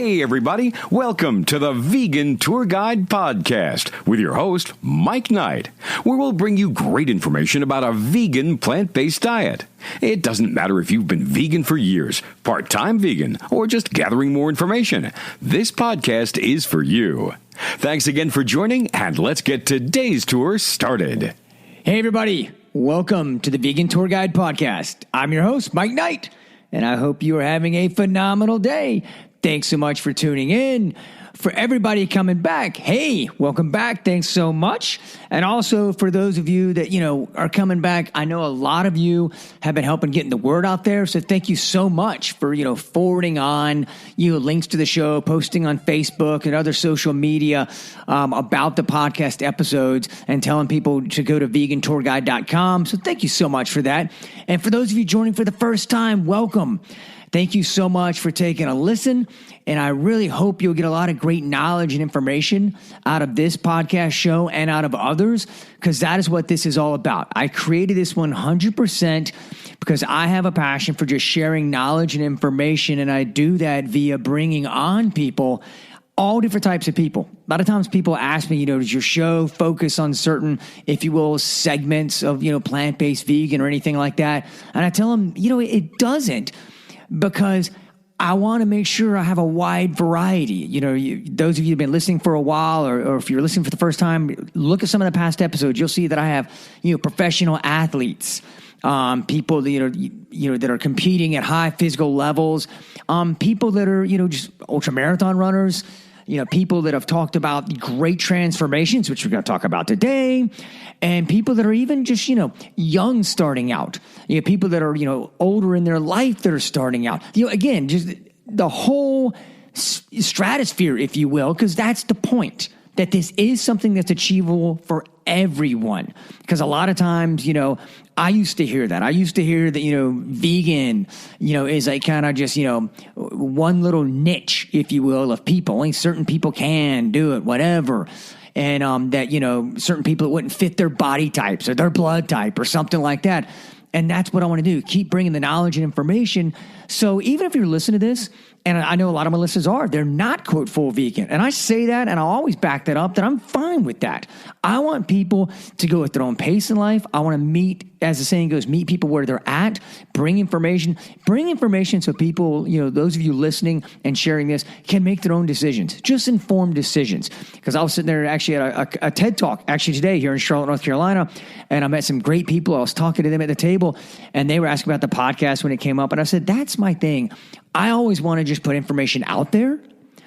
Hey, everybody. Welcome to the Vegan Tour Guide Podcast with your host, Mike Knight, where we'll bring you great information about a vegan plant-based diet. It doesn't matter if you've been vegan for years, part-time vegan, or just gathering more information. This podcast is for you. Thanks again for joining, and let's get today's tour started. Hey, everybody. Welcome to the Vegan Tour Guide Podcast. I'm your host, Mike Knight, and I hope you are having a phenomenal day. Thanks so much for tuning in. For everybody coming back, hey, welcome back. Thanks so much. And also for those of you that, are coming back, I know a lot of you have been helping getting the word out there. So thank you so much for, forwarding on, links to the show, posting on Facebook and other social media about the podcast episodes and telling people to go to vegantourguide.com. So thank you so much for that. And for those of you joining for the first time, welcome. Thank you so much for taking a listen, and I really hope you'll get a lot of great knowledge and information out of this podcast show and out of others, because that is what this is all about. I created this 100% because I have a passion for just sharing knowledge and information, and I do that via bringing on people, all different types of people. A lot of times people ask me, does your show focus on certain, if you will, segments of, plant-based vegan or anything like that? And I tell them, it doesn't. Because I want to make sure I have a wide variety. Those of you who've been listening for a while, or if you're listening for the first time, look at some of the past episodes. You'll see that I have, professional athletes, people that are competing at high physical levels, people that are, just ultra marathon runners. People that have talked about great transformations, which we're going to talk about today, and people that are even just, young starting out. People that are, older in their life that are starting out. Again, just the whole stratosphere, if you will, because that's the point, that this is something that's achievable for everyone. Because a lot of times, I used to hear that. I used to hear that, vegan, is like kind of just, one little niche, if you will, of people. Only certain people can do it, whatever. And that, certain people that wouldn't fit their body types or their blood type or something like that. And that's what I want to do. Keep bringing the knowledge and information. So even if you're listening to this, and I know a lot of my listeners they're not, quote, full vegan. And I say that, and I'll always back that up, that I'm fine with that. I want people to go at their own pace in life. I want to meet, as the saying goes, meet people where they're at, bring information so people, those of you listening and sharing this can make their own decisions, just informed decisions. Because I was sitting there actually at a TED Talk actually today here in Charlotte, North Carolina, and I met some great people. I was talking to them at the table, and they were asking about the podcast when it came up. And I said, that's my thing. I always want to just put information out there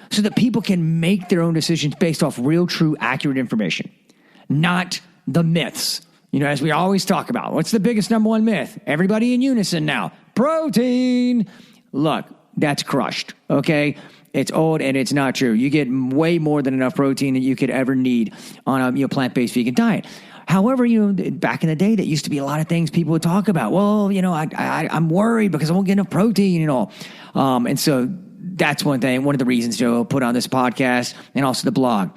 so that people can make their own decisions based off real, true, accurate information, not the myths. As we always talk about, what's the biggest number one myth? Everybody in unison now. Protein. Look, that's crushed, okay? It's old and it's not true. You get way more than enough protein that you could ever need on a plant-based vegan diet. However, back in the day, that used to be a lot of things people would talk about. Well, I'm worried because I won't get enough protein and all. And so that's one of the reasons Joe put on this podcast and also the blog.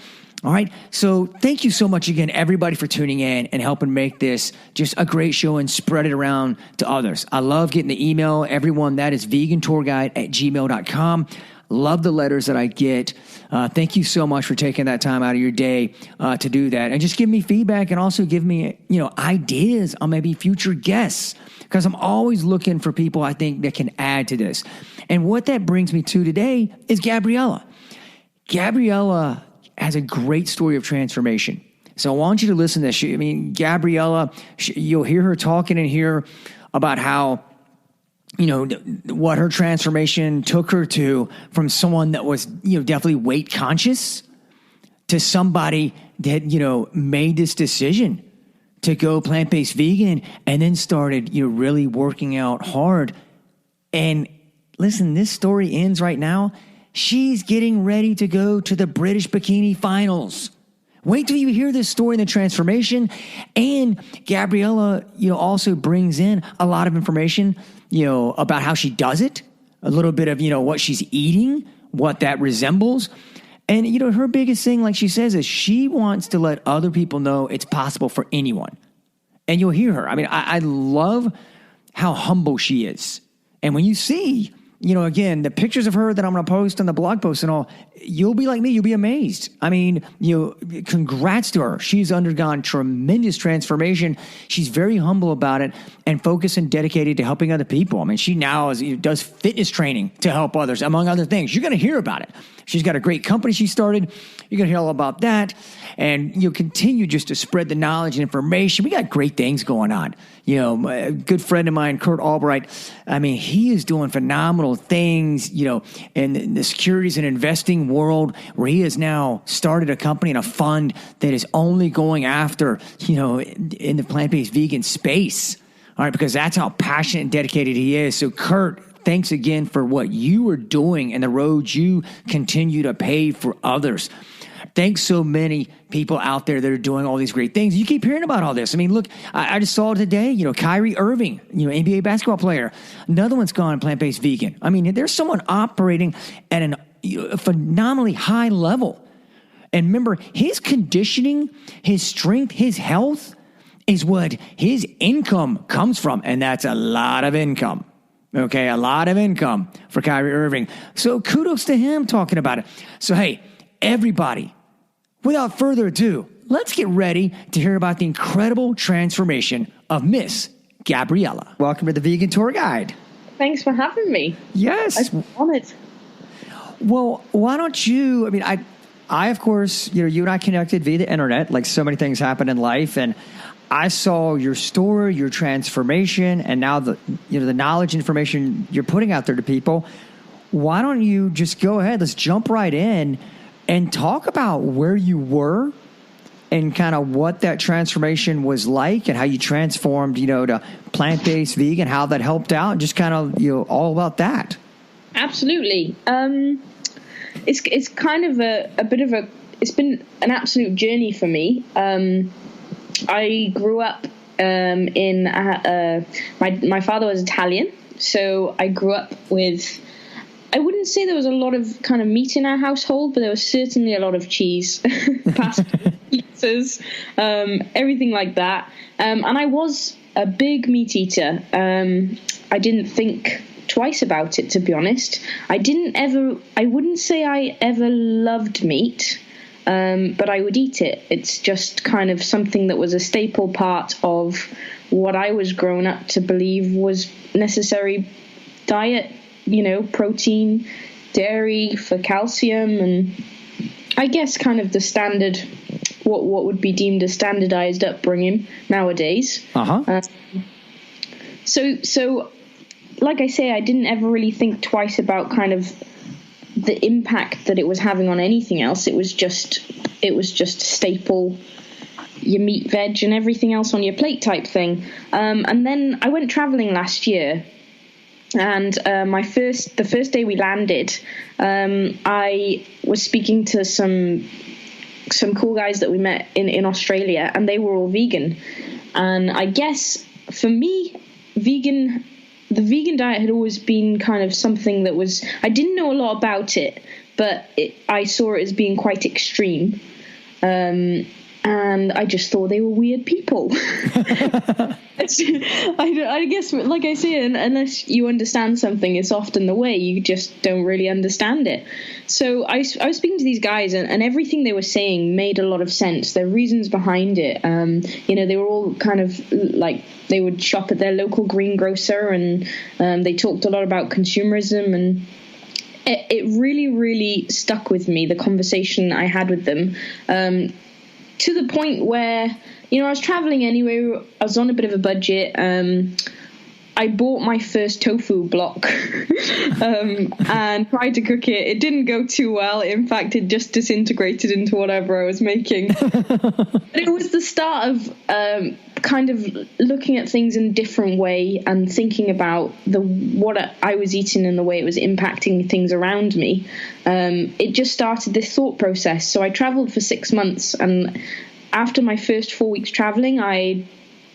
All right. So thank you so much again, everybody, for tuning in and helping make this just a great show and spread it around to others. I love getting the email. Everyone, that is vegantourguide@gmail.com. Love the letters that I get. Thank you so much for taking that time out of your day to do that. And just give me feedback and also give me, ideas on maybe future guests, because I'm always looking for people I think that can add to this. And what that brings me to today is Gabriella. Gabriella has a great story of transformation. So I want you to listen to this. Gabriella, you'll hear her talking in here about how, what her transformation took her to, from someone that was, definitely weight conscious to somebody that, made this decision to go plant-based vegan and then started, really working out hard. And listen, this story ends right now. She's getting ready to go to the British Bikini Finals. Wait till you hear this story and the transformation. And Gabriella, also brings in a lot of information, about how she does it, a little bit of, what she's eating, what that resembles. And, her biggest thing, like she says, is she wants to let other people know it's possible for anyone. And you'll hear her. I love how humble she is. And when you see again, the pictures of her that I'm going to post on the blog post and all, you'll be like me. You'll be amazed. I mean, congrats to her. She's undergone tremendous transformation. She's very humble about it and focused and dedicated to helping other people. I mean, she now does fitness training to help others, among other things. You're going to hear about it. She's got a great company she started. You're going to hear all about that. And you'll continue just to spread the knowledge and information. We got great things going on. A good friend of mine, Kurt Albright, I mean, he is doing phenomenal things, in the securities and investing world, where he has now started a company and a fund that is only going after, in the plant-based vegan space. All right, because that's how passionate and dedicated he is. So, Kurt, thanks again for what you are doing and the road you continue to pave for others. Thanks so many people out there that are doing all these great things. You keep hearing about all this. I mean, look, I just saw today, Kyrie Irving, NBA basketball player. Another one's gone plant-based vegan. I mean, there's someone operating at a phenomenally high level. And remember, his conditioning, his strength, his health is what his income comes from. And that's a lot of income. Okay, a lot of income for Kyrie Irving. So kudos to him talking about it. So, hey, everybody, without further ado, let's get ready to hear about the incredible transformation of Miss Gabriella. Welcome to the Vegan Tour Guide. Thanks for having me. Yes. I'm honored. Well, why don't you, I of course, you and I connected via the internet, like so many things happen in life, and I saw your story, your transformation, and now the knowledge and information you're putting out there to people. Why don't you just go ahead, let's jump right in and talk about where you were and kind of what that transformation was like and how you transformed, to plant-based vegan, how that helped out, and just kind of, all about that. Absolutely. It's kind of it's been an absolute journey for me. I grew up in my father was Italian, so I grew up with, I wouldn't say there was a lot of kind of meat in our household, but there was certainly a lot of cheese, pasta, pizzas, everything like that. And I was a big meat eater. I didn't think twice about it, to be honest. I wouldn't say I ever loved meat, but I would eat it. It's just kind of something that was a staple part of what I was grown up to believe was necessary diet, protein, dairy for calcium, and I guess kind of the standard, what would be deemed a standardized upbringing nowadays. So like I say, I didn't ever really think twice about kind of the impact that it was having on anything else. It was just staple, your meat, veg, and everything else on your plate type thing. And then I went traveling last year, and the first day we landed, I was speaking to some cool guys that we met in Australia, and they were all vegan. And I guess for me, the vegan diet had always been kind of something that was, I didn't know a lot about it, but I saw it as being quite extreme. And I just thought they were weird people. I guess, like I say, unless you understand something, it's often the way. You just don't really understand it. So I was speaking to these guys, and everything they were saying made a lot of sense. Their reasons behind it. They were all kind of like, they would shop at their local greengrocer, and they talked a lot about consumerism, and it really, really stuck with me, the conversation I had with them. To the point where, I was traveling anyway. I was on a bit of a budget. I bought my first tofu block and tried to cook it. It didn't go too well. In fact, it just disintegrated into whatever I was making. But it was the start of kind of looking at things in a different way and thinking about what I was eating and the way it was impacting things around me. It just started this thought process. So I traveled for 6 months, and after my first 4 weeks traveling, I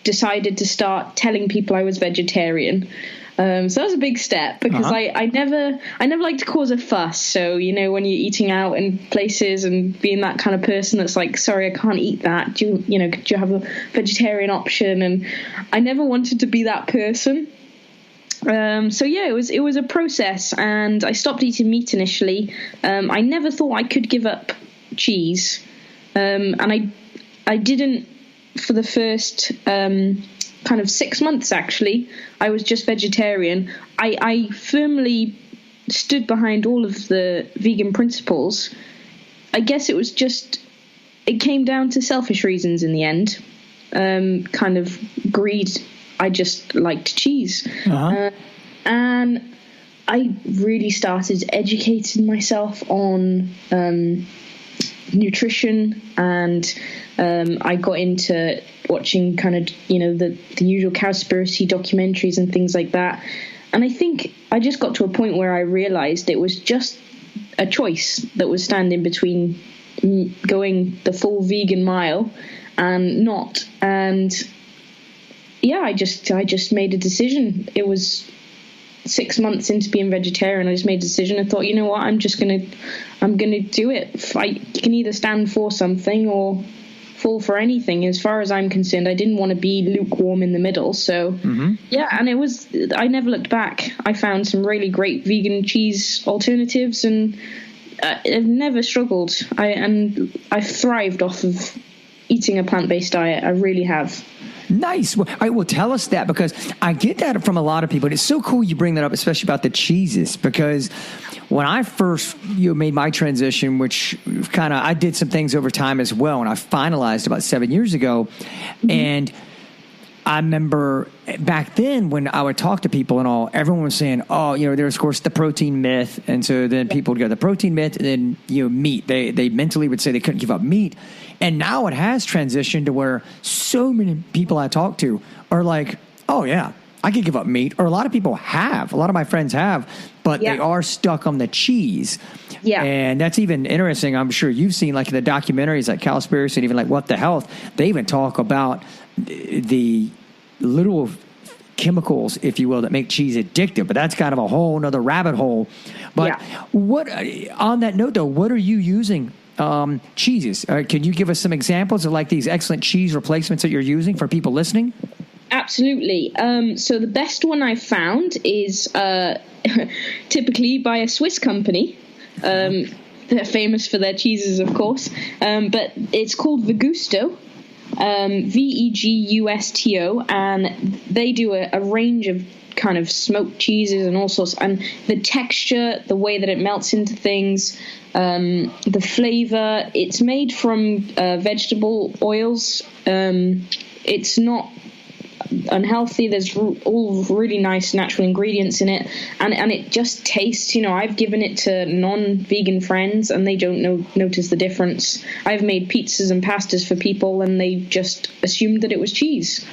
decided to start telling people I was vegetarian. So that was a big step, because I never like to cause a fuss. So, when you're eating out in places and being that kind of person that's like, sorry, I can't eat that. Do you have a vegetarian option? And I never wanted to be that person. So yeah, it was a process, and I stopped eating meat initially. I never thought I could give up cheese, and I didn't for the first kind of 6 months. Actually, I was just vegetarian. I firmly stood behind all of the vegan principles. I guess it came down to selfish reasons in the end, kind of greed. I just liked cheese. And I really started educating myself on nutrition, and I got into watching kind of, the usual Cowspiracy documentaries and things like that. And I think I just got to a point where I realized it was just a choice that was standing between going the full vegan mile and not. And yeah, I just made a decision. It was 6 months into being vegetarian. I just made a decision. I thought, you know what, I'm gonna do it. I can either stand for something or fall for anything. As far as I'm concerned, I didn't want to be lukewarm in the middle. So yeah, and I never looked back. I found some really great vegan cheese alternatives, and I've never struggled. I've thrived off of eating a plant-based diet. I really have. Nice. Well, tell us that, because I get that from a lot of people. And it's so cool you bring that up, especially about the cheeses, because when I first made my transition, which I did some things over time as well, and I finalized about 7 years ago. And I remember back then when I would talk to people and all, everyone was saying, there's of course the protein myth. And so then people would go the protein myth, and then, meat. They mentally would say they couldn't give up meat. And now it has transitioned to where so many people I talk to are like, oh yeah, I could give up meat. Or a lot of people have. A lot of my friends have, but they are stuck on the cheese. Yeah. And that's even interesting. I'm sure you've seen, like, in the documentaries like Cowspiracy and even like What the Health, they even talk about the literal chemicals, if you will, that make cheese addictive. But that's kind of a whole nother rabbit hole. But what, on that note though, what are you using cheeses? Can you give us some examples of like these excellent cheese replacements that you're using for people listening? Absolutely. So the best one I've found is typically by a Swiss company. They're famous for their cheeses, of course. But it's called Vegusto. Vegusto, and they do a range of kind of smoked cheeses and all sorts, and the texture, the way that it melts into things, the flavor. It's made from vegetable oils. It's not unhealthy. There's all really nice natural ingredients in it, and it just tastes, I've given it to non-vegan friends and they don't notice the difference. I've made pizzas and pastas for people and they just assumed that it was cheese.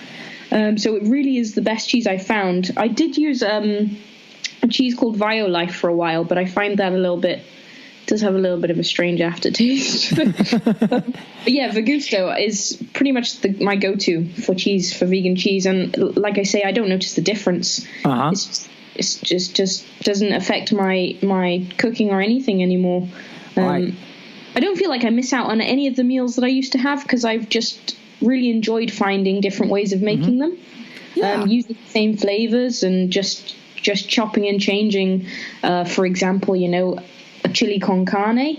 So it really is the best cheese I found. I did use a cheese called Violife for a while, but I find that does have a little bit of a strange aftertaste. But yeah, Vegusto is pretty much my go-to for vegan cheese. And like I say, I don't notice the difference. It's just doesn't affect my cooking or anything anymore. I don't feel like I miss out on any of the meals that I used to have, because I've just really enjoyed finding different ways of making them. Using the same flavors and just chopping and changing. For example, a chili con carne.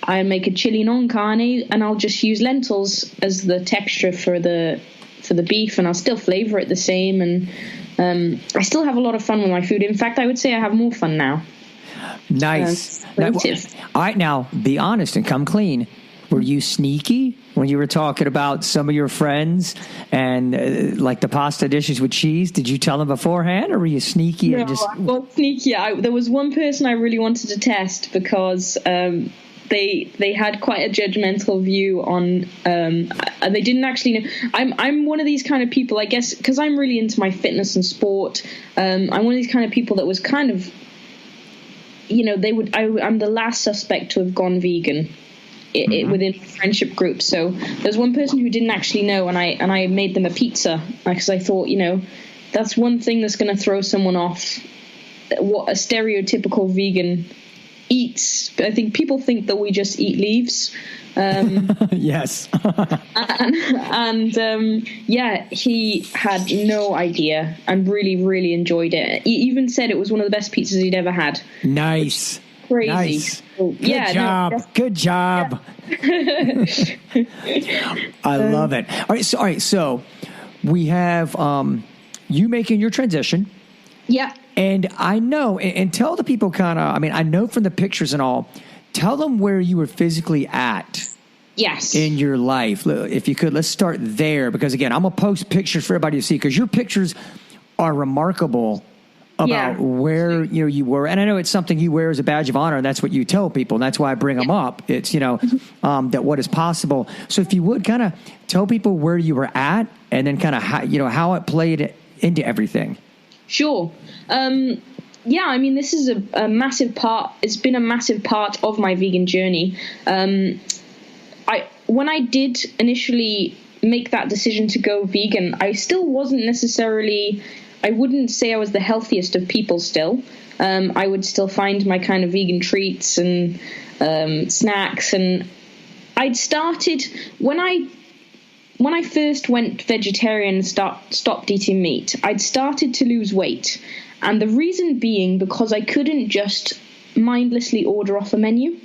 I make a chili non carne, and I'll just use lentils as the texture for the beef, and I'll still flavor it the same. And I still have a lot of fun with my food. In fact, I would say I have more fun now. Nice. All right, now be honest and come clean. Were you sneaky when you were talking about some of your friends and like the pasta dishes with cheese? Did you tell them beforehand, or were you sneaky? No, I was sneaky. There was one person I really wanted to test because they had quite a judgmental view on. They didn't actually know. I'm one of these kind of people, I guess, because I'm really into my fitness and sport. I'm one of these kind of people that was kind of, I'm the last suspect to have gone vegan. Within a friendship group. So there's one person who didn't actually know, and I made them a pizza, because I thought, that's one thing that's going to throw someone off. What a stereotypical vegan eats. I think people think that we just eat leaves. Yes. Yeah, he had no idea and really, really enjoyed it. He even said it was one of the best pizzas he'd ever had. Nice. Crazy. Nice. So, Good job. No, good job. Yeah. I love it. All right. So we have you making your transition. Yeah. And I know, and tell the people I know from the pictures and all, tell them where you were physically at. Yes. In your life. If you could, let's start there. Because again, I'm going to post pictures for everybody to see, because your pictures are remarkable about where you were. And I know it's something you wear as a badge of honor, and that's what you tell people. And that's why I bring them up. It's, that what is possible. So if you would kind of tell people where you were at, and then kind of how it played into everything. Sure. Yeah, I mean, this is a massive part. It's been a massive part of my vegan journey. When I did initially make that decision to go vegan, I still wasn't necessarily, I wouldn't say I was the healthiest of people still. I would still find my kind of vegan treats and snacks. And I'd started, when I first went vegetarian and stopped eating meat, I'd started to lose weight. And the reason being because I couldn't just mindlessly order off a menu.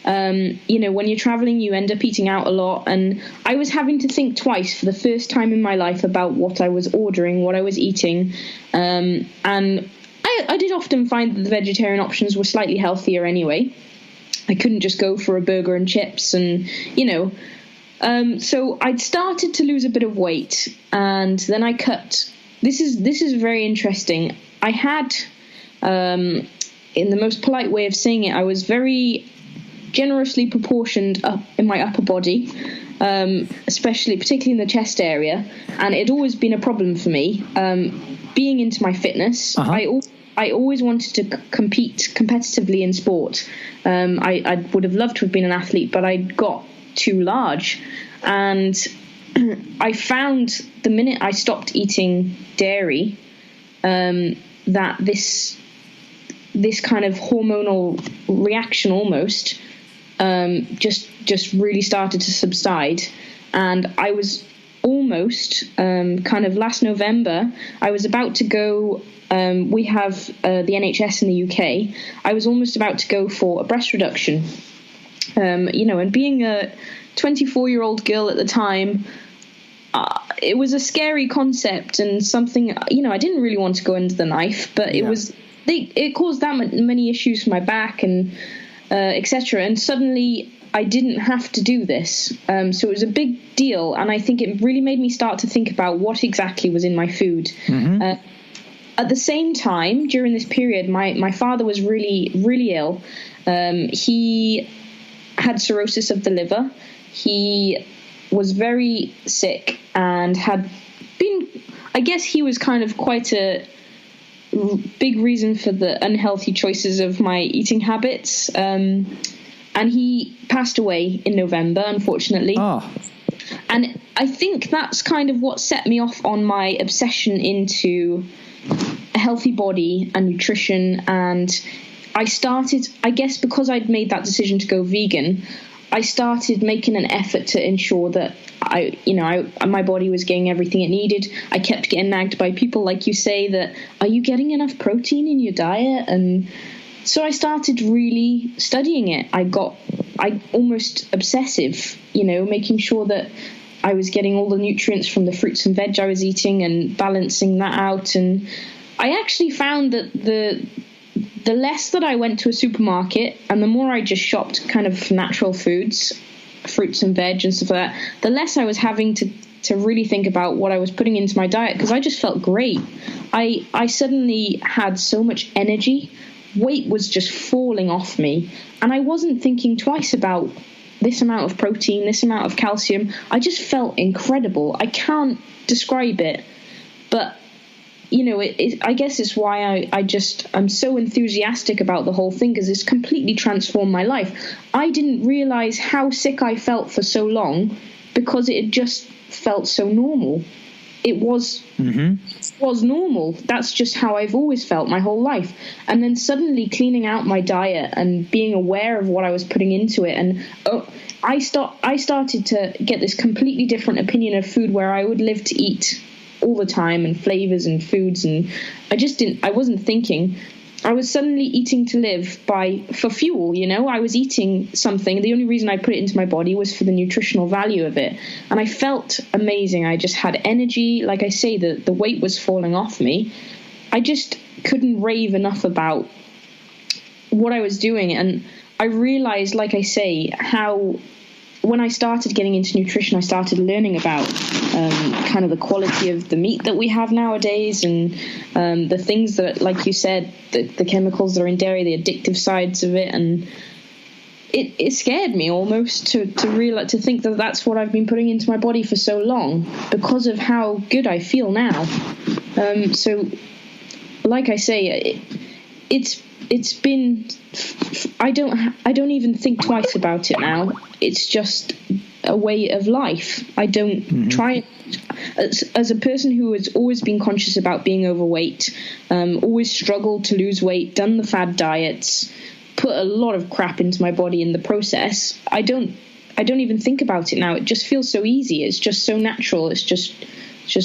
When you're traveling, you end up eating out a lot. And I was having to think twice for the first time in my life about what I was ordering, what I was eating. And I did often find that the vegetarian options were slightly healthier anyway. I couldn't just go for a burger and chips and, so I'd started to lose a bit of weight, and then I cut. This is very interesting. I had, in the most polite way of saying it, I was very generously proportioned up in my upper body, particularly in the chest area, and it had always been a problem for me. Being into my fitness, I always wanted to compete competitively in sport. I would have loved to have been an athlete, but I got too large, and I found the minute I stopped eating dairy, that this kind of hormonal reaction almost just really started to subside. And I was almost kind of last November, I was about to go, we have the NHS in the UK, I was almost about to go for a breast reduction. And being a 24-year-old girl at the time, it was a scary concept and something, I didn't really want to go under the knife, but it caused that many issues for my back and etc. And suddenly I didn't have to do this. So it was a big deal. And I think it really made me start to think about what exactly was in my food. Mm-hmm. At the same time, during this period, my father was really, really ill. He had cirrhosis of the liver. He was very sick and had been, I guess he was kind of quite a big reason for the unhealthy choices of my eating habits. And he passed away in November, unfortunately. Oh. And I think that's kind of what set me off on my obsession into a healthy body and nutrition. And I started, I guess because I'd made that decision to go vegan, I started making an effort to ensure that my body was getting everything it needed. I kept getting nagged by people like you say that, are you getting enough protein in your diet? And so I started really studying it. I almost obsessive, making sure that I was getting all the nutrients from the fruits and veg I was eating and balancing that out. And I actually found that the less that I went to a supermarket and the more I just shopped kind of natural foods, fruits and veg and stuff like that, the less I was having to really think about what I was putting into my diet, because I just felt great. I suddenly had so much energy. Weight was just falling off me. And I wasn't thinking twice about this amount of protein, this amount of calcium. I just felt incredible. I can't describe it. But I guess it's why I'm so enthusiastic about the whole thing, because it's completely transformed my life. I didn't realize how sick I felt for so long because it had just felt so normal. it was normal. That's just how I've always felt my whole life. And then suddenly cleaning out my diet and being aware of what I was putting into it, and I started to get this completely different opinion of food, where I would live to eat all the time, and flavors and foods, and I wasn't thinking. I was suddenly eating to live for fuel, I was eating something. The only reason I put it into my body was for the nutritional value of it. And I felt amazing. I just had energy. Like I say, the weight was falling off me. I just couldn't rave enough about what I was doing. And I realized, like I say, how when I started getting into nutrition, I started learning about kind of the quality of the meat that we have nowadays, and the things that, like you said, the chemicals that are in dairy, the addictive sides of it. And it scared me almost to realize, to think that that's what I've been putting into my body for so long, because of how good I feel now. So like I say, it's been, I don't even think twice about it now. It's just a way of life. I don't try, as a person who has always been conscious about being overweight, always struggled to lose weight, done the fad diets, put a lot of crap into my body in the process. I don't even think about it now. It just feels so easy. It's just so natural. It's just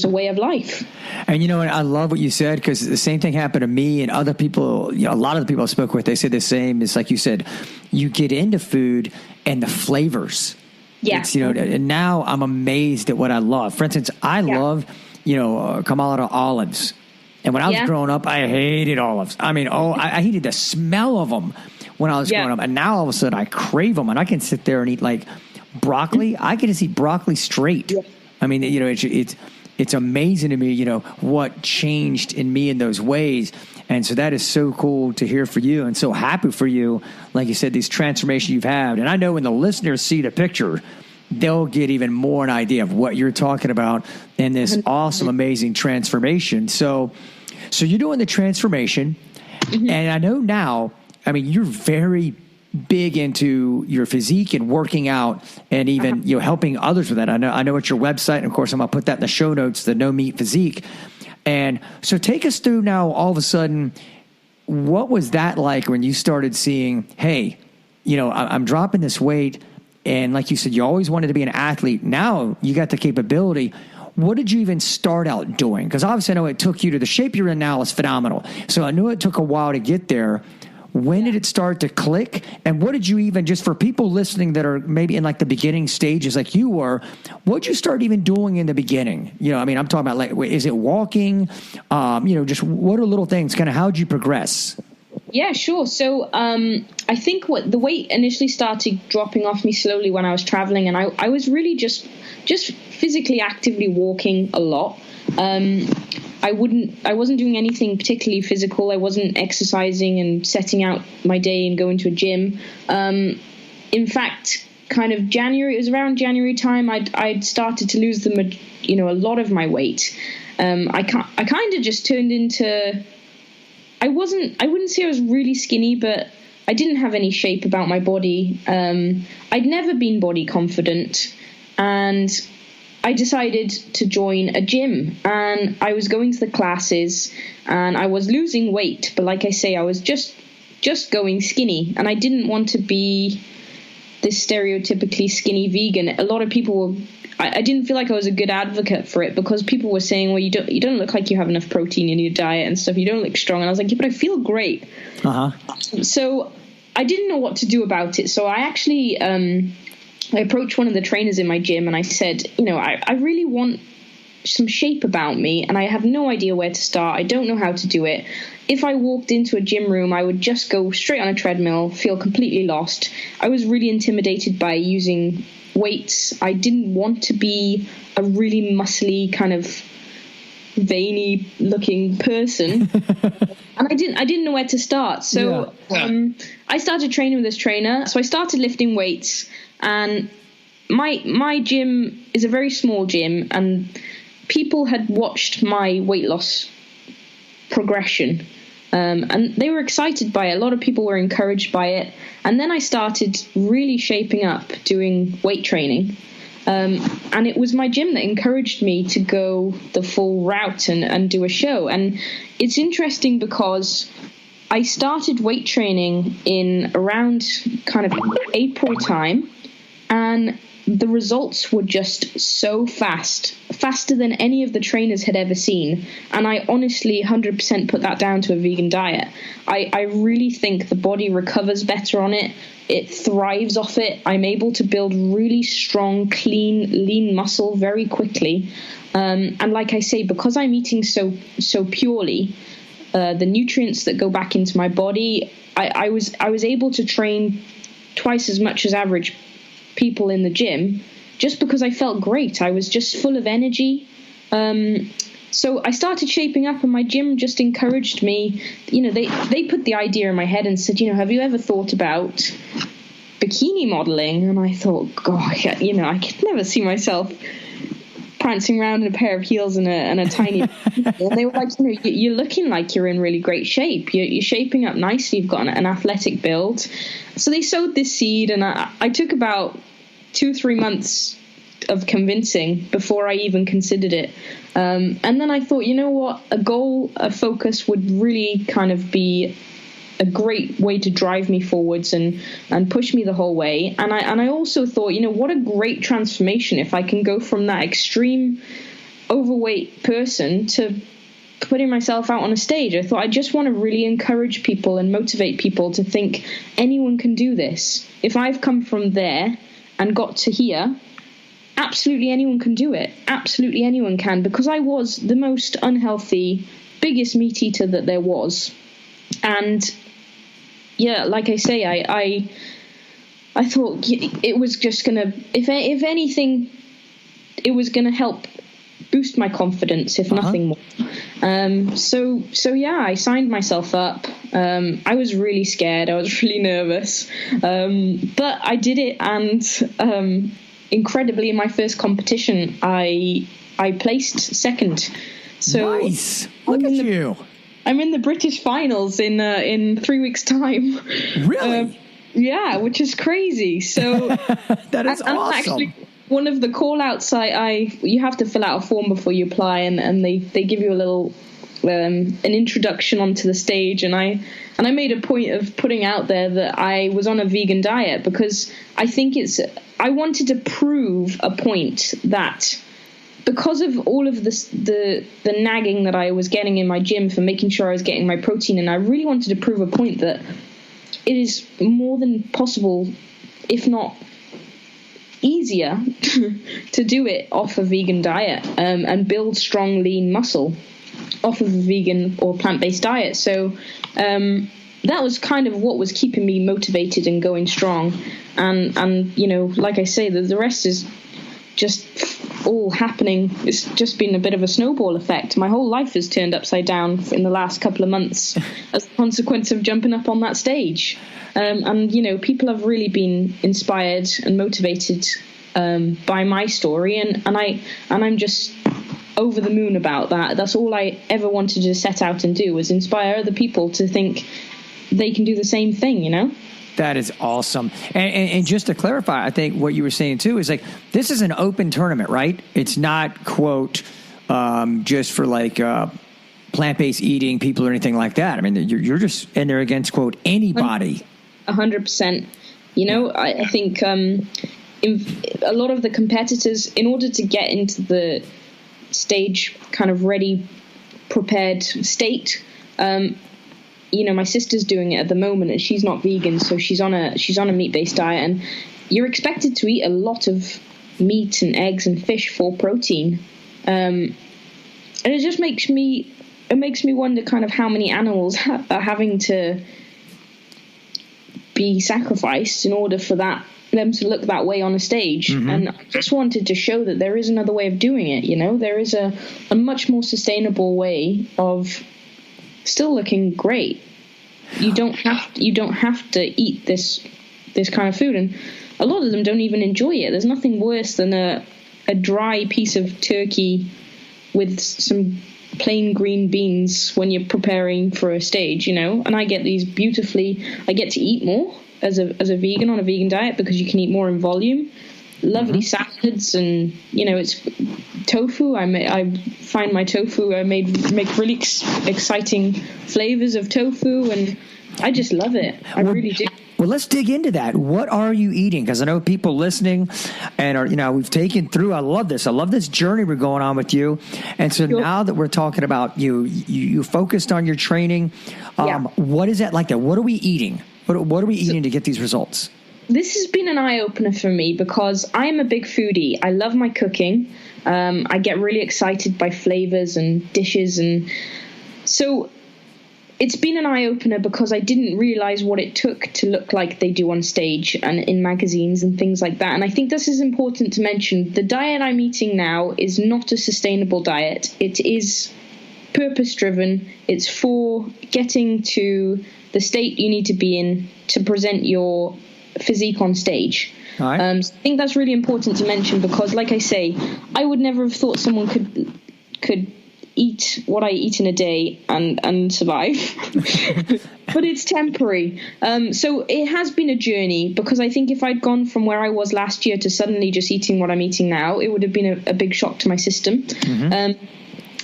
a way of life. And I love what you said, because the same thing happened to me and other people. A lot of the people I spoke with, they said the same. It's like you said, you get into food and the flavors. Yeah. And now I'm amazed at what I love. For instance, I love, Kamalata olives. And when I was growing up, I hated olives. I mean, I hated the smell of them when I was growing up. And now all of a sudden I crave them, and I can sit there and eat like broccoli. I can just eat broccoli straight. Yeah. I mean, it's amazing to me, what changed in me in those ways. And so that is so cool to hear for you, and so happy for you. Like you said, these transformations you've had. And I know when the listeners see the picture, they'll get even more an idea of what you're talking about in this awesome, amazing transformation. So you're doing the transformation. And I know now, I mean, you're very big into your physique and working out, and even helping others with that. I know it's your website, and of course I'm gonna put that in the show notes, the No Meat Physique. And so take us through now, all of a sudden, what was that like when you started seeing, hey, I'm dropping this weight, and like you said, you always wanted to be an athlete. Now you got the capability. What did you even start out doing? Because obviously I know it took you to the shape you're in now is phenomenal. So I knew it took a while to get there. When did it start to click? And what did you even, just for people listening that are maybe in like the beginning stages like you were, what did you start even doing in the beginning? I'm talking about, like, is it walking? Just what are little things? Kind of how'd you progress? Yeah, sure. So I think the weight initially started dropping off me slowly when I was traveling, and I was really just physically actively walking a lot. I wasn't doing anything particularly physical. I wasn't exercising and setting out my day and going to a gym. In fact, kind of January, it was around January time, I'd started to lose a lot of my weight. I kind of just turned into, I wouldn't say I was really skinny, but I didn't have any shape about my body. I'd never been body confident, and I decided to join a gym, and I was going to the classes, and I was losing weight. But like I say, I was just going skinny, and I didn't want to be this stereotypically skinny vegan. A lot of people I didn't feel like I was a good advocate for it, because people were saying, well, you don't look like you have enough protein in your diet and stuff. You don't look strong. And I was like, yeah, but I feel great. So I didn't know what to do about it. So I actually, I approached one of the trainers in my gym, and I said, I really want some shape about me, and I have no idea where to start. I don't know how to do it. If I walked into a gym room, I would just go straight on a treadmill, feel completely lost. I was really intimidated by using weights. I didn't want to be a really muscly, kind of veiny looking person. And I didn't know where to start. So I started training with this trainer. So I started lifting weights, and my gym is a very small gym, and people had watched my weight loss progression, and they were excited by it. A lot of people were encouraged by it. And then I started really shaping up doing weight training. And it was my gym that encouraged me to go the full route and do a show. And it's interesting because I started weight training in around kind of April time, and the results were just so faster than any of the trainers had ever seen. And I honestly 100% put that down to a vegan diet. I really think the body recovers better on it. It thrives off it. I'm able to build really strong, clean, lean muscle very quickly. And like I say, because I'm eating so purely, the nutrients that go back into my body, I was able to train twice as much as average people in the gym just because I felt great. I was just full of energy. So I started shaping up, and my gym just encouraged me. They put the idea in my head and said, have you ever thought about bikini modeling? And I thought, God, I could never see myself prancing around in a pair of heels and a tiny and they were like, you're looking like you're in really great shape. You're shaping up nicely. You've got an athletic build. So they sowed this seed, and I took about 2-3 months of convincing before I even considered it. And then I thought, a focus would really kind of be a great way to drive me forwards and push me the whole way. And I also thought, what a great transformation if I can go from that extreme overweight person to putting myself out on a stage. I thought I just want to really encourage people and motivate people to think anyone can do this. If I've come from there and got to here, absolutely anyone can do it. Absolutely anyone can, because I was the most unhealthy, biggest meat eater that there was. And yeah, like I say, I thought it was just gonna, if anything, it was gonna help boost my confidence, if nothing more. So yeah, I signed myself up. I was really scared. I was really nervous, but I did it, and incredibly, in my first competition, I placed second. So nice. Look at you. I'm in the British finals in 3 weeks' time. Really? Yeah, which is crazy. So that is awesome. Actually, one of the call-outs, you have to fill out a form before you apply, and they give you a little an introduction onto the stage, and I made a point of putting out there that I was on a vegan diet because I wanted to prove a point that, because of all of this, the nagging that I was getting in my gym for making sure I was getting my protein, and I really wanted to prove a point that it is more than possible, if not easier, to do it off a vegan diet and build strong, lean muscle off of a vegan or plant-based diet. So that was kind of what was keeping me motivated and going strong. And like I say, the rest is just all happening. It's just been a bit of a snowball effect. My whole life has turned upside down in the last couple of months as a consequence of jumping up on that stage. And people have really been inspired and motivated by my story, and I'm just over the moon about that. That's all I ever wanted to set out and do, was inspire other people to think they can do the same thing, That is awesome. And just to clarify, I think what you were saying too is like, this is an open tournament, right? It's not, quote, just for like plant-based eating people or anything like that. I mean, you're just in there against, quote, anybody. 100%. I think a lot of the competitors, in order to get into the stage kind of ready, prepared state, my sister's doing it at the moment, and she's not vegan, so she's on a meat-based diet, and you're expected to eat a lot of meat and eggs and fish for protein, and it just makes me wonder kind of how many animals are having to be sacrificed in order for them to look that way on a stage. Mm-hmm. And I just wanted to show that there is another way of doing it. There is a much more sustainable way of still looking great. You don't have to eat this kind of food, and a lot of them don't even enjoy it. There's nothing worse than a dry piece of turkey with some plain green beans when you're preparing for a stage, and I get these beautifully. I get to eat more as a vegan on a vegan diet because you can eat more in volume. lovely salads, and it's tofu. I find my tofu. I make really exciting flavors of tofu, and I just love it. I really do. Well, let's dig into that. What are you eating? Because I know people listening and are, we've taken through. I love this. I love this journey we're going on with you. And so now that we're talking about you focused on your training. What is that like? That what are we eating? What are we eating to get these results? This has been an eye-opener for me because I'm a big foodie. I love my cooking. I get really excited by flavors and dishes. And so it's been an eye-opener because I didn't realize what it took to look like they do on stage and in magazines and things like that. And I think this is important to mention. The diet I'm eating now is not a sustainable diet. It is purpose-driven. It's for getting to the state you need to be in to present your physique on stage. All right. So I think that's really important to mention because, like I say, I would never have thought someone could eat what I eat in a day and survive. But it's temporary. So it has been a journey because I think if I'd gone from where I was last year to suddenly just eating what I'm eating now, it would have been a big shock to my system.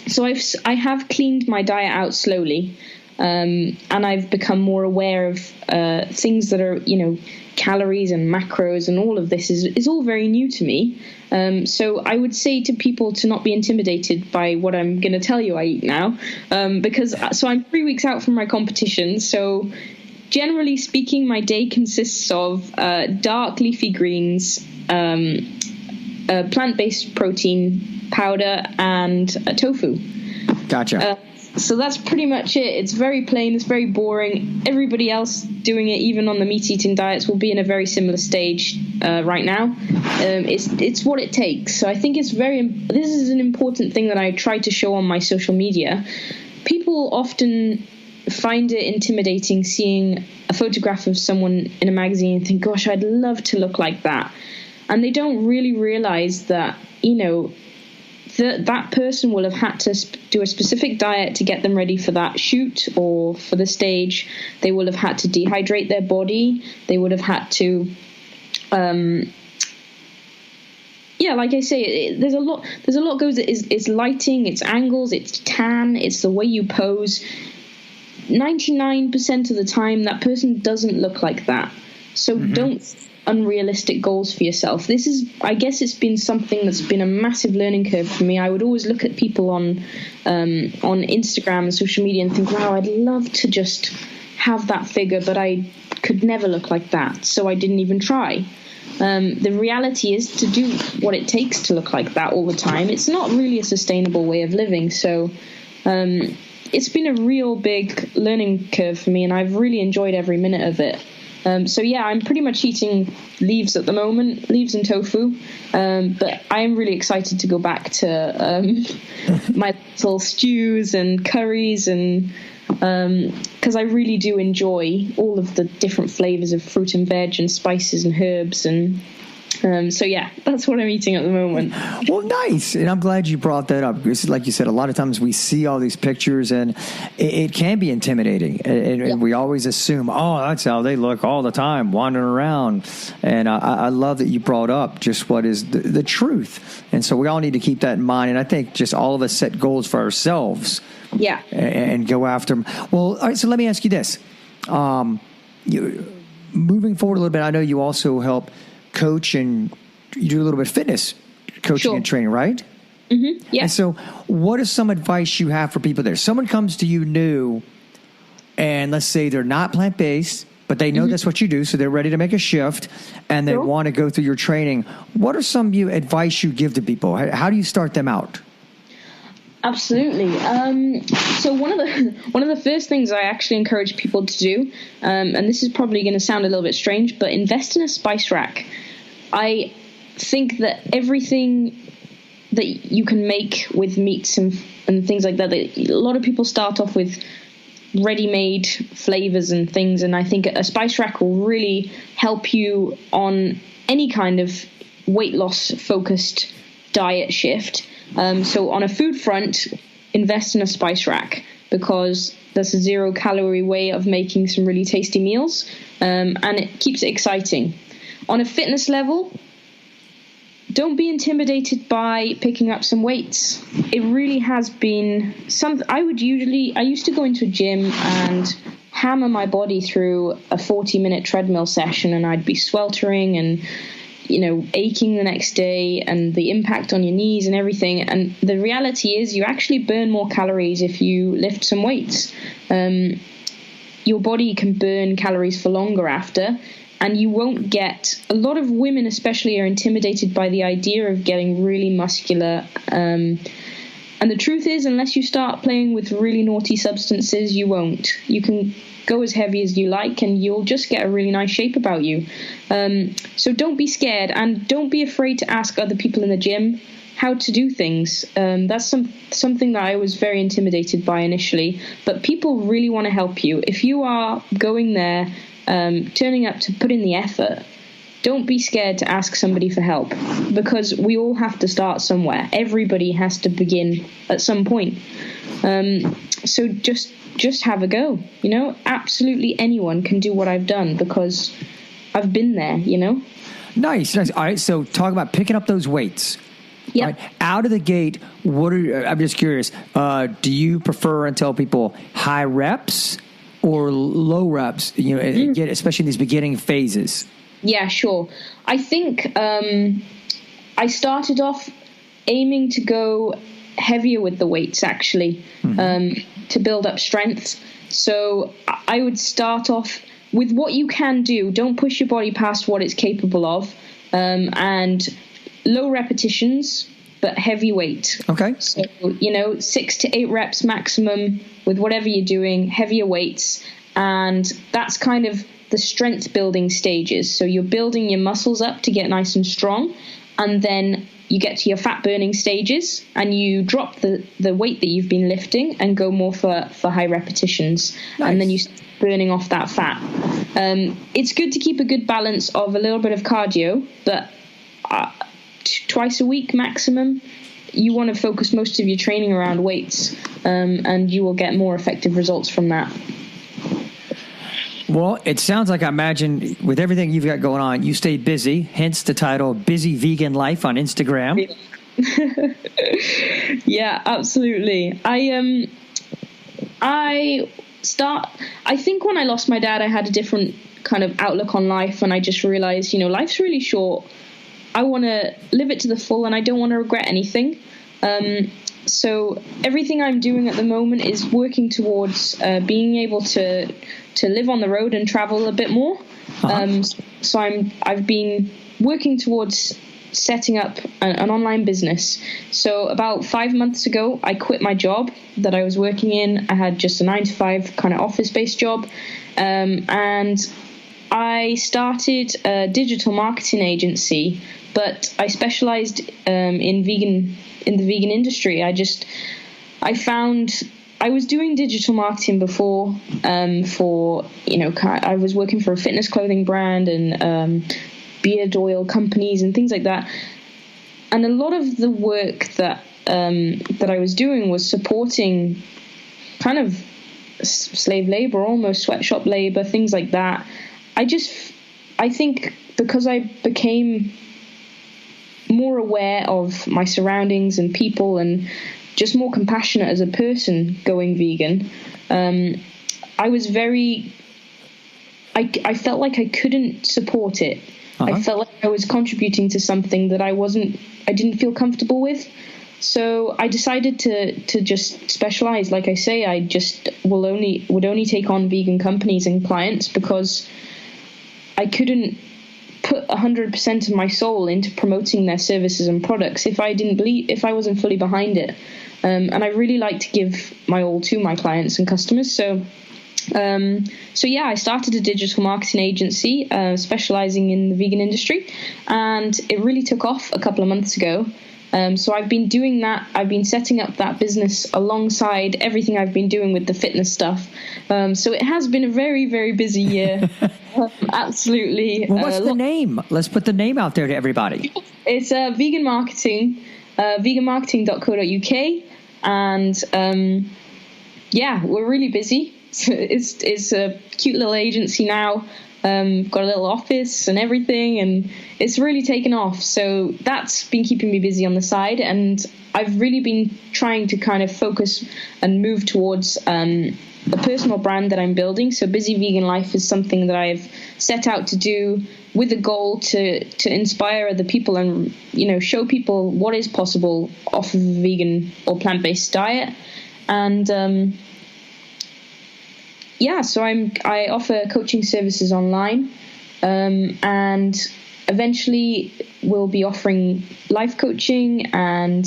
So I have cleaned my diet out slowly, and I've become more aware of things that are, calories and macros, and all of this is all very new to me. So I would say to people to not be intimidated by what I'm going to tell you I eat now, because I'm 3 weeks out from my competition. So generally speaking, my day consists of dark leafy greens, plant-based protein powder, and tofu. Gotcha. So that's pretty much it. It's very plain. It's very boring. Everybody else doing it, even on the meat-eating diets, will be in a very similar stage right now. It's what it takes. So I think this is an important thing that I try to show on my social media. People often find it intimidating seeing a photograph of someone in a magazine and think, gosh, I'd love to look like that. And they don't really realize that, that person will have had to do a specific diet to get them ready for that shoot or for the stage. They will have had to dehydrate their body. They would have had to, like I say, there's a lot goes. It's lighting, it's angles, it's tan, it's the way you pose. 99% of the time, that person doesn't look like that. So don't unrealistic goals for yourself. I guess it's been something that's been a massive learning curve for me. I would always look at people on Instagram and social media and think, wow, I'd love to just have that figure, but I could never look like that, so I didn't even try. The reality is to do what it takes to look like that all the time. It's not really a sustainable way of living. So it's been a real big learning curve for me, and I've really enjoyed every minute of it. I'm pretty much eating leaves at the moment, leaves and tofu. But I am really excited to go back to my little stews and curries, and because I really do enjoy all of the different flavors of fruit and veg and spices and herbs. And that's what I'm eating at the moment. Well, nice. And I'm glad you brought that up. Because like you said, a lot of times we see all these pictures and it can be intimidating. And we always assume, that's how they look all the time, wandering around. And I love that you brought up just what is the truth. And so we all need to keep that in mind. And I think just all of us set goals for ourselves. Yeah. And go after them. Well, all right, so let me ask you this. Moving forward a little bit, I know you also help coach and you do a little bit of fitness coaching and training, right? Mm-hmm. Yeah. And so what is some advice you have for people there? Someone comes to you new and let's say they're not plant-based, but they know that's what you do. So they're ready to make a shift and they want to go through your training. What are some advice you give to people? How do you start them out? Absolutely. So one of the first things I actually encourage people to do, and this is probably going to sound a little bit strange, but invest in a spice rack. I think that everything that you can make with meats and things like that, a lot of people start off with ready-made flavors and things, and I think a spice rack will really help you on any kind of weight loss focused diet shift. So on a food front, invest in a spice rack because that's a 0-calorie way of making some really tasty meals, and it keeps it exciting. On a fitness level, don't be intimidated by picking up some weights. It really has been something. I used to go into a gym and hammer my body through a 40-minute treadmill session, and I'd be sweltering and, aching the next day, and the impact on your knees and everything. And the reality is you actually burn more calories if you lift some weights. Your body can burn calories for longer after, and you won't get... A lot of women especially are intimidated by the idea of getting really muscular. And the truth is, unless you start playing with really naughty substances, you won't. You can go as heavy as you like, and you'll just get a really nice shape about you. So don't be scared, and don't be afraid to ask other people in the gym how to do things. That's something that I was very intimidated by initially, but people really want to help you. If you are going there, turning up to put in the effort, don't be scared to ask somebody for help, because we all have to start somewhere. Everybody has to begin at some point. So just have a go. Absolutely anyone can do what I've done, because I've been there. Nice. All right. So talk about picking up those weights. Yeah. Right. Out of the gate, I'm just curious. Do you prefer and tell people high reps or low reps? Especially in these beginning phases. Yeah, sure. I think I started off aiming to go heavier with the weights, actually, to build up strength. So I would start off with what you can do. Don't push your body past what it's capable of, and low repetitions, but heavy weight. Okay. So, 6 to 8 reps maximum with whatever you're doing, heavier weights. And that's kind of the strength building stages. So you're building your muscles up to get nice and strong, and then you get to your fat burning stages, and you drop the weight that you've been lifting and go more for high repetitions. Nice. And then you start burning off that fat. It's good to keep a good balance of a little bit of cardio, but twice a week maximum. You want to focus most of your training around weights, and you will get more effective results from that. Well, it sounds like, I imagine, with everything you've got going on, you stay busy, hence the title Busy Vegan Life on Instagram. Yeah, absolutely. I think when I lost my dad, I had a different kind of outlook on life, and I just realized, life's really short. I want to live it to the full, and I don't want to regret anything. So everything I'm doing at the moment is working towards being able to live on the road and travel a bit more. So I've been working towards setting up an online business. So about 5 months ago, I quit my job that I was working in. I had just a 9-to-5 kind of office-based job, and I started a digital marketing agency. But I specialized in the vegan industry. I found I was doing digital marketing before I was working for a fitness clothing brand and beard oil companies and things like that. And a lot of the work that I was doing was supporting kind of slave labor, almost sweatshop labor, things like that. I think because I became more aware of my surroundings and people, and just more compassionate as a person going vegan, I was I felt like I couldn't support it. I felt like I was contributing to something that I didn't feel comfortable with. So I decided to just specialize. Like I say, I just would only take on vegan companies and clients, because I couldn't put 100% of my soul into promoting their services and products if I wasn't fully behind it. And I really like to give my all to my clients and customers. So yeah, I started a digital marketing agency specializing in the vegan industry, and it really took off a couple of months ago. So I've been doing that. I've been setting up that business alongside everything I've been doing with the fitness stuff. So it has been a very, very busy year. Absolutely. Well, what's the name? Let's put the name out there to everybody. It's Vegan Marketing, veganmarketing.co.uk. And yeah, we're really busy. It's a cute little agency now. Got a little office and everything, and it's really taken off. So that's been keeping me busy on the side, and I've really been trying to kind of focus and move towards a personal brand that I'm building. So Busy Vegan Life is something that I've set out to do with the goal to inspire other people and, you know, show people what is possible off of a vegan or plant-based diet. And so I offer coaching services online, and eventually we'll be offering life coaching, and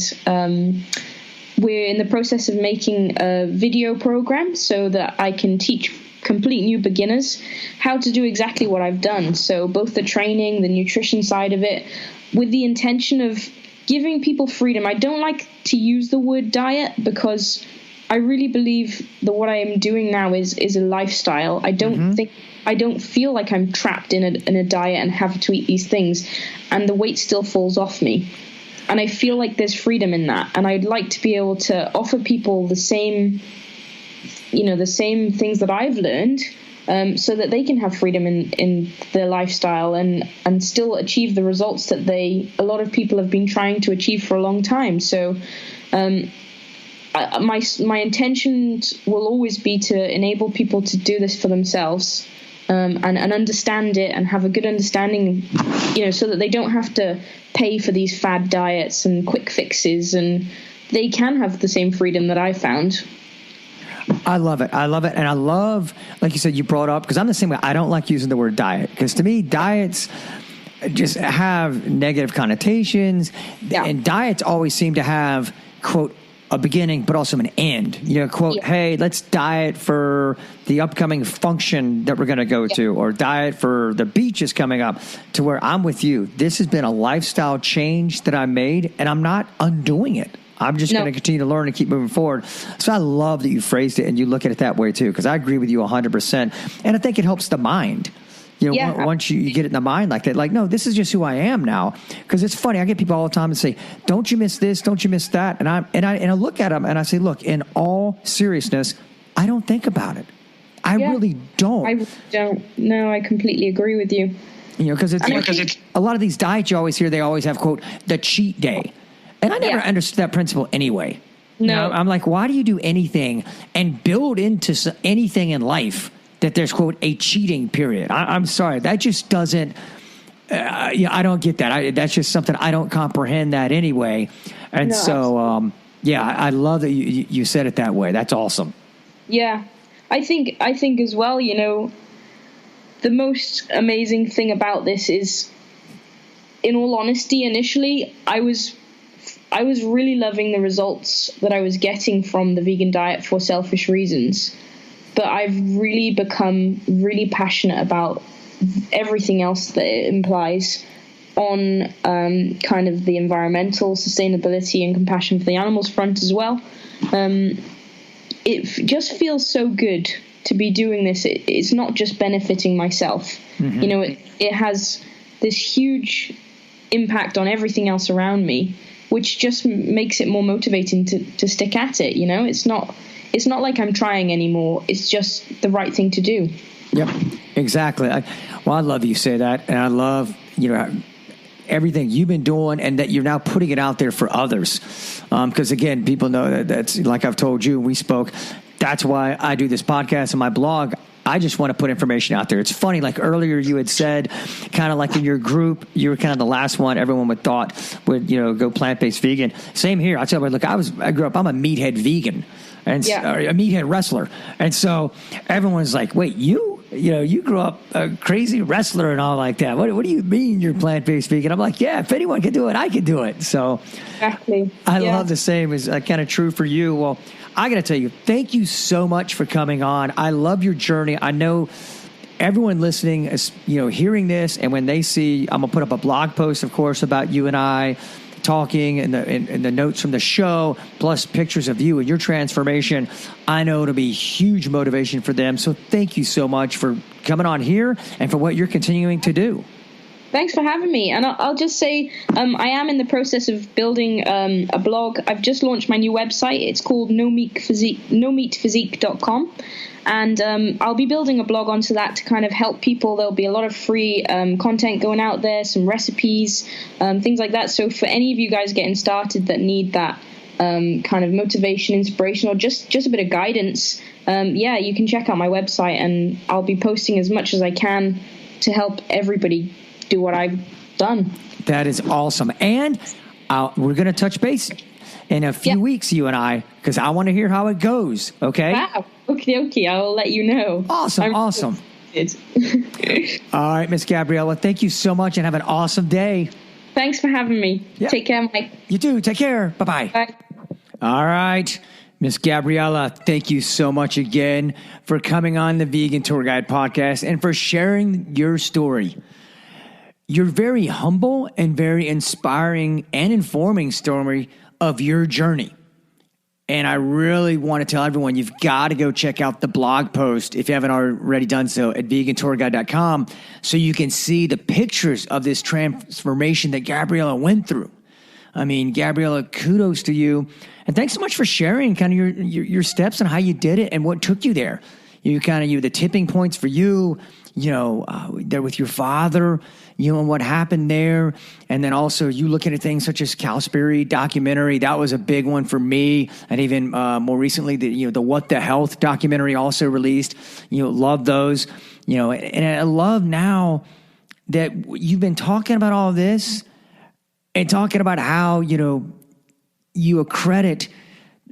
we're in the process of making a video program so that I can teach complete new beginners how to do exactly what I've done. So both the training, the nutrition side of it, with the intention of giving people freedom. I don't like to use the word diet because I really believe that what I am doing now is a lifestyle. I don't feel like I'm trapped in a diet and have to eat these things, and the weight still falls off me. And I feel like there's freedom in that. And I'd like to be able to offer people the same things that I've learned, so that they can have freedom in their lifestyle and still achieve the results that a lot of people have been trying to achieve for a long time. So my intentions will always be to enable people to do this for themselves, and understand it and have a good understanding, you know, so that they don't have to pay for these fad diets and quick fixes, and they can have the same freedom that I found. I love it. And I love, like you said, you brought up, because I'm the same way. I don't like using the word diet, because to me, diets just have negative connotations. Yeah. And diets always seem to have, quote, a beginning, but also an end. You know, quote, yeah. Hey, let's diet for the upcoming function that we're going to go to, or diet for the beach is coming up, to where I'm with you. This has been a lifestyle change that I made, and I'm not undoing it. I'm just going to continue to learn and keep moving forward. So I love that you phrased it and you look at it that way too, because I agree with you 100%. And I think it helps the mind. You know, once you get it in the mind like that, like, no, this is just who I am now. Because it's funny, I get people all the time and say, "Don't you miss this? Don't you miss that?" And I look at them and I say, "Look, in all seriousness, I don't think about it. I really don't. I don't. No, I completely agree with you. You know, because it's a lot of these diets you always hear. They always have, quote, the cheat day, and I never understood that principle anyway. No, you know, I'm like, why do you do anything and build into anything in life that there's, quote, a cheating period? I'm sorry. That just doesn't, I don't get that. That's just something I don't comprehend that anyway. And I love that you said it that way. That's awesome. Yeah. I think as well, you know, the most amazing thing about this is, in all honesty, initially, I was really loving the results that I was getting from the vegan diet for selfish reasons. But I've really become really passionate about everything else that it implies on kind of the environmental sustainability and compassion for the animals front as well. It just feels so good to be doing this. It's not just benefiting myself. Mm-hmm. You know, it has this huge impact on everything else around me, which just makes it more motivating to stick at it. You know, it's not like I'm trying anymore. It's just the right thing to do. Yep, exactly. I love that you say that. And I love, you know, everything you've been doing and that you're now putting it out there for others. Because, again, people know that's, like I've told you, we spoke, that's why I do this podcast and my blog. I just want to put information out there. It's funny, like earlier you had said, kind of like in your group, you were kind of the last one everyone would go plant-based vegan. Same here. I tell you, look, I grew up, I'm a meathead vegan. And a meathead wrestler. And so everyone's like, wait, you grew up a crazy wrestler and all like that. What do you mean you're plant-based vegan? I'm like, yeah, if anyone can do it, I can do it. So exactly. I love the same is kind of true for you. Well, I got to tell you, thank you so much for coming on. I love your journey. I know everyone listening is, you know, hearing this, and when they see, I'm going to put up a blog post, of course, about you and I talking and the notes from the show, plus pictures of you and your transformation. I know it'll be huge motivation for them. So thank you so much for coming on here and for what you're continuing to do. Thanks for having me. And I'll just say I am in the process of building a blog. I've just launched my new website. It's called nomeatphysique.com. And I'll be building a blog onto that to kind of help people. There'll be a lot of free content going out there, some recipes, things like that. So for any of you guys getting started that need that kind of motivation, inspiration, or just a bit of guidance, you can check out my website, and I'll be posting as much as I can to help everybody do what I've done. That is awesome. And we're going to touch base in a few weeks, you and I, because I want to hear how it goes. Okay. Wow. Okay. I'll let you know. Awesome. Awesome. All right, Miss Gabriella, thank you so much and have an awesome day. Thanks for having me. Yeah. Take care, Mike. You too. Take care. Bye-bye. Bye. All right. Miss Gabriella, thank you so much again for coming on the Vegan Tour Guide podcast and for sharing your story. Your very humble and very inspiring and informing story of your journey. And I really want to tell everyone, you've got to go check out the blog post, if you haven't already done so, at vegantourguide.com, so you can see the pictures of this transformation that Gabriella went through. I mean, Gabriella, kudos to you. And thanks so much for sharing kind of your steps and how you did it and what took you there. You the tipping points for you, there with your father, and what happened there. And then also you looking at things such as Cowspiracy documentary. That was a big one for me. And even more recently, the What the Health documentary also released. Love those. And I love now that you've been talking about all this and talking about how, you accredit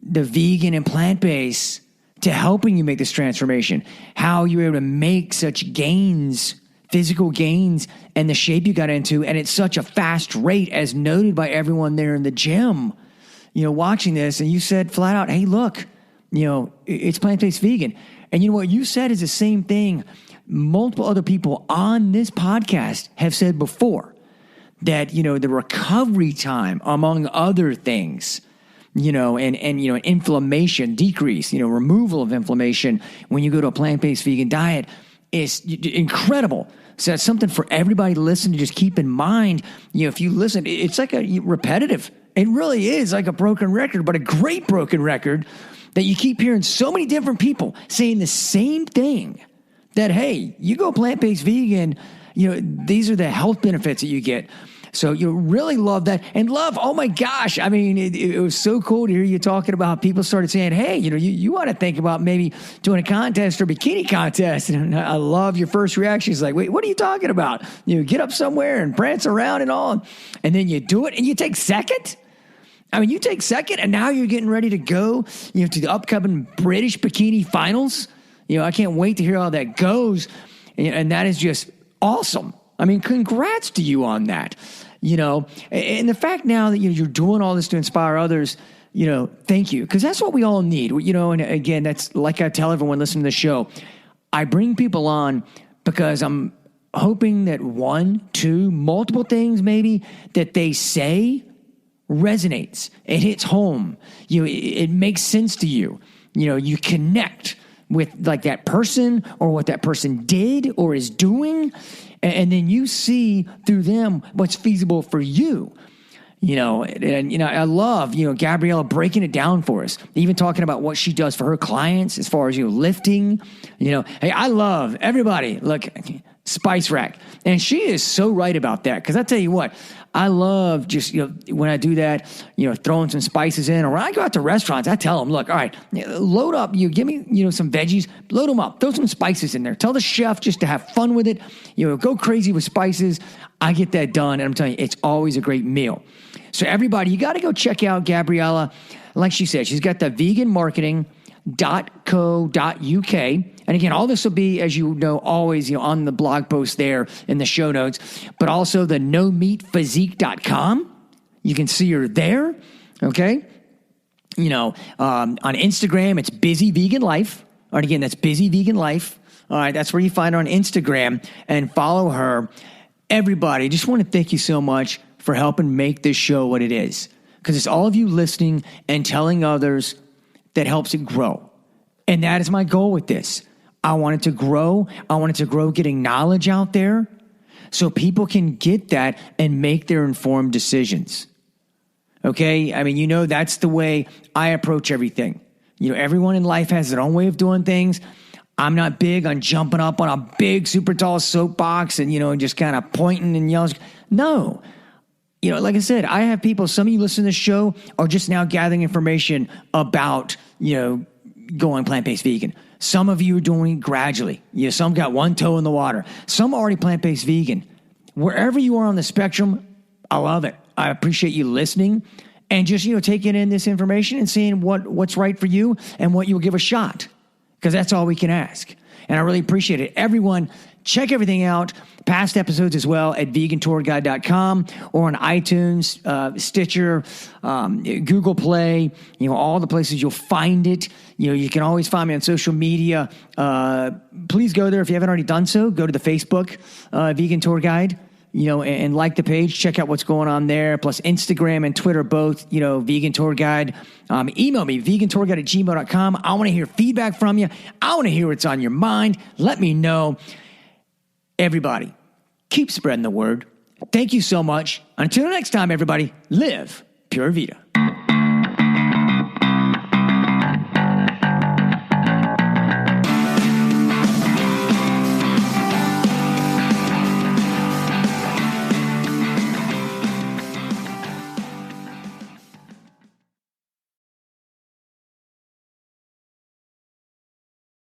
the vegan and plant-based to helping you make this transformation, how you were able to make such gains, physical gains, and the shape you got into, and at such a fast rate, as noted by everyone there in the gym, watching this. And you said flat out, hey, look, it's plant-based vegan. And what you said is the same thing multiple other people on this podcast have said before, that, the recovery time, among other things, and inflammation decrease, removal of inflammation when you go to a plant-based vegan diet is incredible. So that's something for everybody to listen to, just keep in mind. If you listen, it's like a repetitive. It really is like a broken record, but a great broken record that you keep hearing so many different people saying the same thing, that, hey, you go plant-based vegan, these are the health benefits that you get. So you really love that. And love, oh my gosh, I mean, it was so cool to hear you talking about people started saying, hey, you want to think about maybe doing a contest or bikini contest. And I love your first reaction. It's like, wait, what are you talking about? Get up somewhere and prance around and all. And then you do it and you take second. I mean, you take second and now you're getting ready to go, to the upcoming British bikini finals. I can't wait to hear how that goes. And that is just awesome. I mean, congrats to you on that, and the fact now that you're doing all this to inspire others, thank you. Because that's what we all need, and again, that's like I tell everyone listening to the show, I bring people on because I'm hoping that one, two, multiple things maybe that they say resonates. It hits home. It makes sense to you. You connect with like that person or what that person did or is doing. And then you see through them what's feasible for you, and I love, Gabriella breaking it down for us, even talking about what she does for her clients as far as, lifting, hey, I love everybody. Look, Spice Rack. And she is so right about that. Cause I tell you what, I love just, when I do that, throwing some spices in, or when I go out to restaurants, I tell them, look, all right, load up, give me, some veggies, load them up, throw some spices in there. Tell the chef just to have fun with it, go crazy with spices. I get that done. And I'm telling you, it's always a great meal. So everybody, you got to go check out Gabriella. Like she said, she's got the veganmarketing.co.uk. And again, all this will be, as you know, always, on the blog post there in the show notes, but also the nomeatphysique.com. You can see her there. Okay. On Instagram, it's Busy Vegan Life. And again, that's Busy Vegan Life. All right. That's where you find her on Instagram and follow her. Everybody, just want to thank you so much for helping make this show what it is. Because it's all of you listening and telling others that helps it grow. And that is my goal with this. I want it to grow. I want it to grow getting knowledge out there. so people can get that and make their informed decisions. Okay? I mean, that's the way I approach everything. Everyone in life has their own way of doing things. I'm not big on jumping up on a big, super tall soapbox and, and just kind of pointing and yelling. No. Like I said, I have people, some of you listen to the show are just now gathering information about, going plant-based vegan. Some of you are doing it gradually. Some got one toe in the water. Some already plant-based vegan. Wherever you are on the spectrum, I love it. I appreciate you listening and just, taking in this information and seeing what's right for you and what you'll give a shot, because that's all we can ask. And I really appreciate it. Everyone, check everything out, past episodes as well, at vegantourguide.com or on iTunes, Stitcher, Google Play, all the places you'll find it. You can always find me on social media. Please go there if you haven't already done so. Go to the Facebook Vegan Tour Guide, and like the page. Check out what's going on there. Plus Instagram and Twitter, both, Vegan Tour Guide. Email me, vegantourguide@gmail.com. I want to hear feedback from you. I want to hear what's on your mind. Let me know. Everybody, keep spreading the word. Thank you so much. Until next time, everybody, live Pura Vida.